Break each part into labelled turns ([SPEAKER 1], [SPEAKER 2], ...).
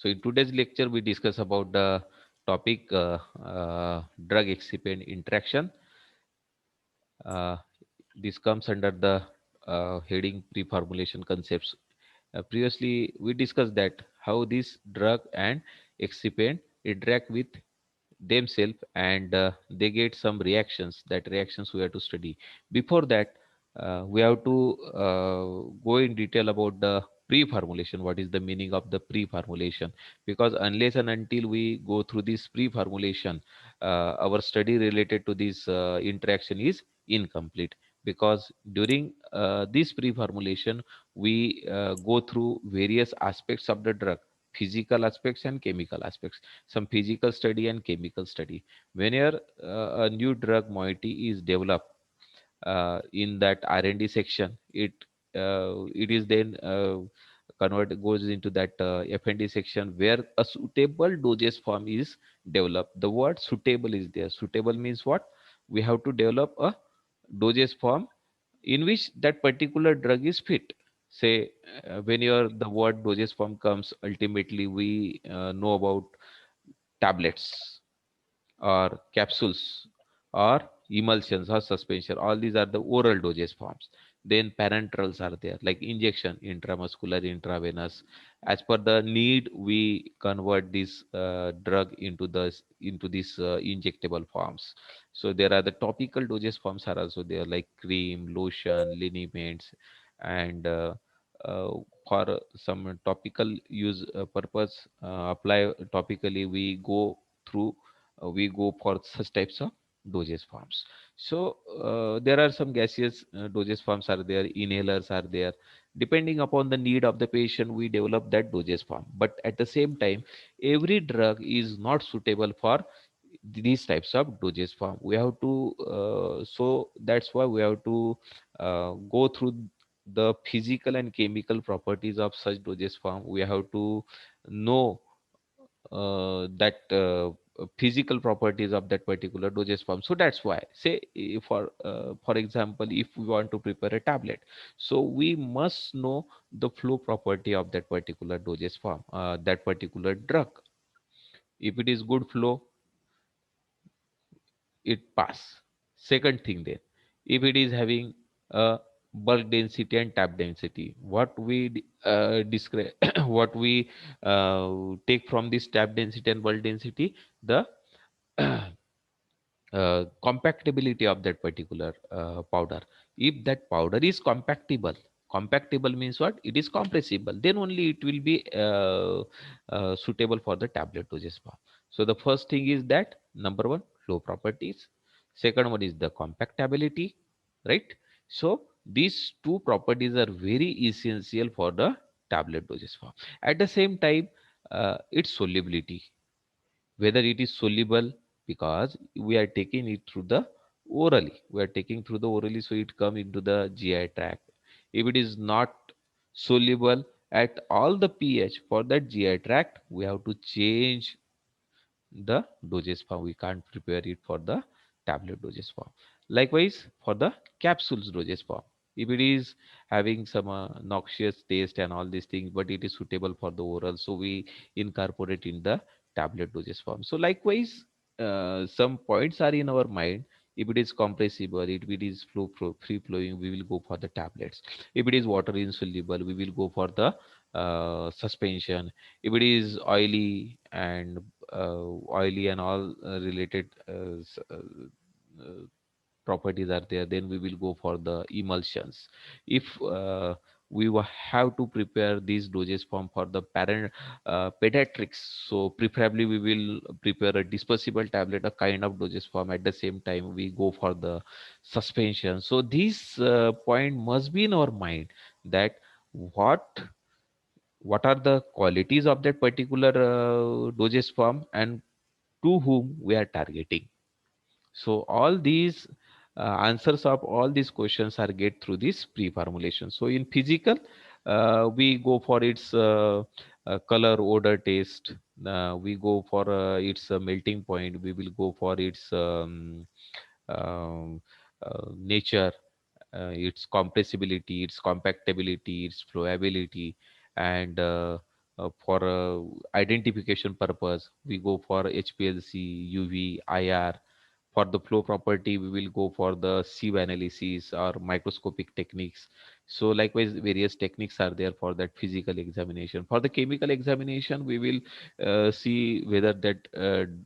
[SPEAKER 1] So in today's lecture, we discuss about the topic drug excipient interaction. Uh, this comes under the heading pre-formulation concepts. Previously, we discussed that how this drug and excipient interact with themselves and they get some reactions. That reactions we have to study. Before that, we have to go in detail about the pre-formulation. What is the meaning of the pre-formulation? Because unless and until we go through this pre-formulation, our study related to this interaction is incomplete. Because during this pre-formulation, we go through various aspects of the drug, physical aspects and chemical aspects, some physical study and chemical study. Whenever a new drug moiety is developed in that R&D section, it is then goes into that F&D section where a suitable dosage form is developed. The word suitable is there. Suitable means what? We have to develop a dosage form in which that particular drug is fit. Say, when your the word dosage form comes, ultimately we know about tablets or capsules or emulsions or suspension. All these are the oral dosage forms. Then parenterals are there, like injection, intramuscular, intravenous. As per the need, we convert this drug into these injectable forms. So there are the topical dosage forms are also there, like cream, lotion, liniments, and uh, for some topical use purpose apply topically, we go for such types of dosage forms. So there are some gaseous dosage forms are there, inhalers are there. Depending upon the need of the patient, we develop that dosage form. But at the same time, every drug is not suitable for these types of dosage form. We have to so that's why we have to go through the physical and chemical properties of such dosage form. We have to know that physical properties of that particular dosage form. So that's why, say, for example, if we want to prepare a tablet, so we must know the flow property of that particular dosage form, that particular drug. If it is good flow, it pass. Second thing, then, if it is having a bulk density and tap density, what we describe what we take from this tap density and bulk density, the compactability of that particular powder. If that powder is compactible, compactible means what? It is compressible. Then only it will be suitable for the tablet dosage form. So the first thing is that number one, flow properties. Second one is the compactability, right? So these two properties are very essential for the tablet dosage form. At the same time, its solubility, whether it is soluble, because we are taking it through the orally, we are taking through the orally, so it come into the GI tract. If it is not soluble at all the pH for that GI tract, we have to change the dosage form. We can't prepare it for the tablet dosage form. Likewise for the capsules dosage form, if it is having some noxious taste and all these things, but it is suitable for the oral, so we incorporate in the tablet dosage form. So likewise, some points are in our mind. If it is compressible, if it is free flowing, we will go for the tablets. If it is water insoluble, we will go for the suspension. If it is oily and all related properties are there, then we will go for the emulsions. If have to prepare these dosage form for the pediatrics, so preferably we will prepare a dispersible tablet, a kind of dosage form. At the same time, we go for the suspension. So this point must be in our mind, that what what are the qualities of that particular dosage form and to whom we are targeting. So all these answers of all these questions are get through this pre-formulation. So in physical, we go for its color, odor, taste. We go for its melting point. We will go for its um, nature, its compressibility, its compactability, its flowability, and for identification purpose, we go for HPLC, UV, IR. For the flow property, we will go for the sieve analysis or microscopic techniques. So likewise, various techniques are there for that physical examination. For the chemical examination, we will see whether that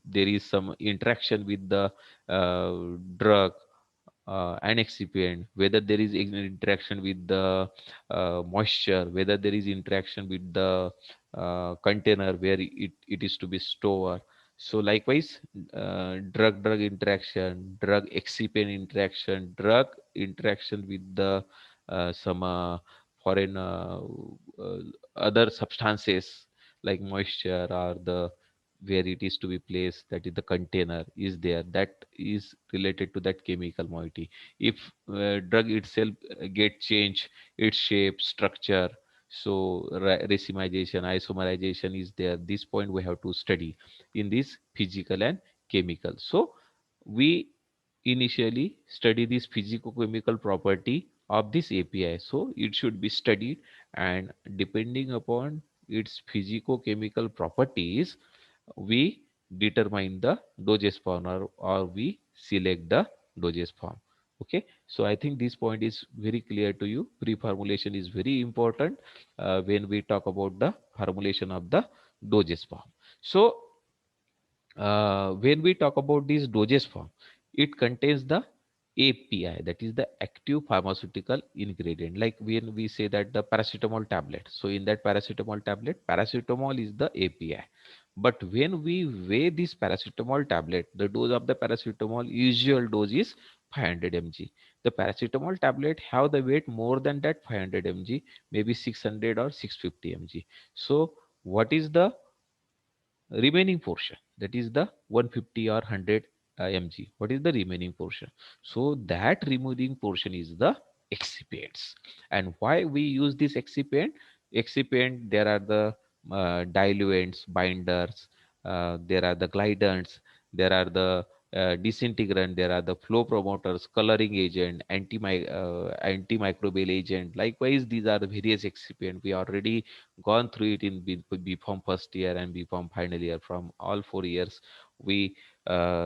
[SPEAKER 1] there is some interaction with the drug and excipient, whether there is interaction with the moisture, whether there is interaction with the container where it is to be stored. So likewise, drug interaction, drug excipient interaction, drug interaction with the some foreign uh, other substances like moisture or the where it is to be placed, that is the container is there, that is related to that chemical moiety. If drug itself get change its shape structure, so racemization, isomerization is there, this point we have to study in this physical and chemical. So we initially study this physico-chemical property of this API, so it should be studied, and depending upon its physico-chemical properties, we determine the dosage form, or we select the dosage form. Okay, so I think this point is very clear to you. Pre-formulation is very important when we talk about the formulation of the dosage form. So when we talk about this dosage form, it contains the API, that is the active pharmaceutical ingredient. Like when we say that the paracetamol tablet, so in that paracetamol tablet, paracetamol is the API. But when we weigh this paracetamol tablet, the dose of the paracetamol usual dose is 500 mg. The paracetamol tablet have the weight more than that 500 mg, maybe 600 or 650 mg. So what is the remaining portion, that is the 150 or 100 mg? What is the remaining portion? So that remaining portion is the excipients. And why we use this excipient, there are the diluents, binders, there are the glidants, there are the disintegrant, there are the flow promoters, coloring agent, antimicrobial agent. Likewise, these are the various excipient. We already gone through it in BPharm first year and BPharm final year. From all 4 years, we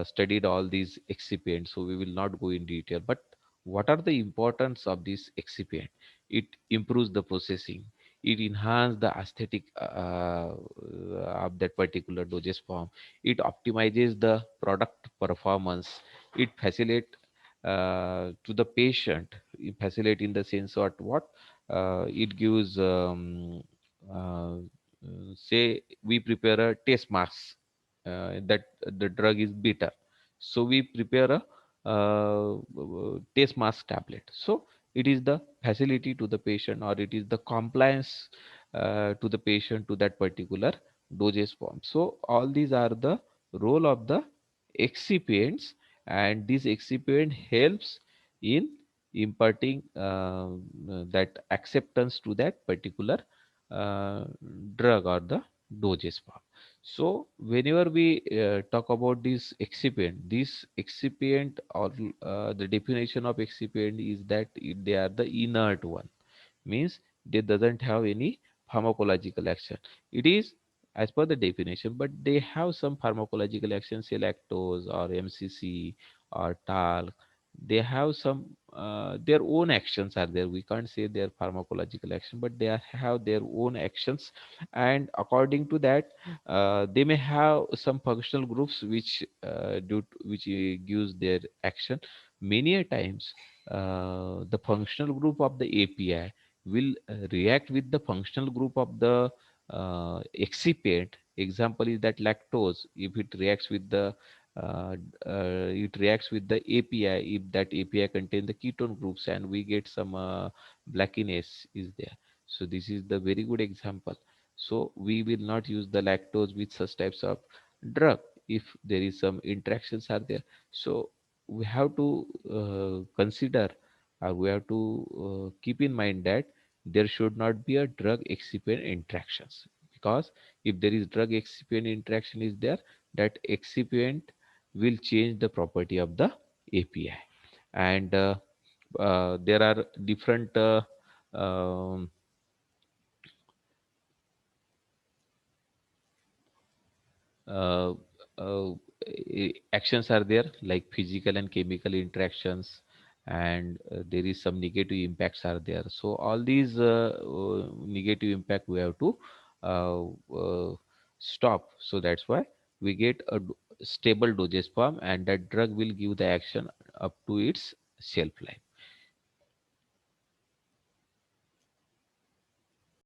[SPEAKER 1] studied all these excipients, so we will not go in detail. But what are the importance of this excipient? It improves the processing. It enhances the aesthetic of that particular dosage form. It optimizes the product performance. It facilitate to the patient. It facilitate in the sense of what it gives. Say we prepare a test mask that the drug is bitter, so we prepare a test mask tablet. So it is the facility to the patient, or it is the compliance to the patient to that particular dosage form. So all these are the role of the excipients, and this excipient helps in imparting that acceptance to that particular uh, drug or the dosage form. So whenever we talk about this excipient, or the definition of excipient is that they are the inert one, means they doesn't have any pharmacological action. It is as per the definition, but they have some pharmacological action, say lactose or MCC or talc. They have some their own actions are there. We can't say their pharmacological action, but have their own actions, and according to that, they may have some functional groups which which gives their action. Many a times, the functional group of the API will react with the functional group of the excipient. Example is that lactose, if it reacts with the it reacts with the API, if that API contains the ketone groups, and we get some blackiness is there. So this is the very good example. So we will not use the lactose with such types of drug if there is some interactions are there. So we have to consider, we have to keep in mind that there should not be a drug excipient interactions, because if there is drug excipient interaction is there, that excipient will change the property of the API. And there are different um, uh, uh, actions are there like physical and chemical interactions, and there is some negative impacts are there. So all these negative impact we have to uh, stop. So that's why we get a stable dosage form, and that drug will give the action up to its shelf life.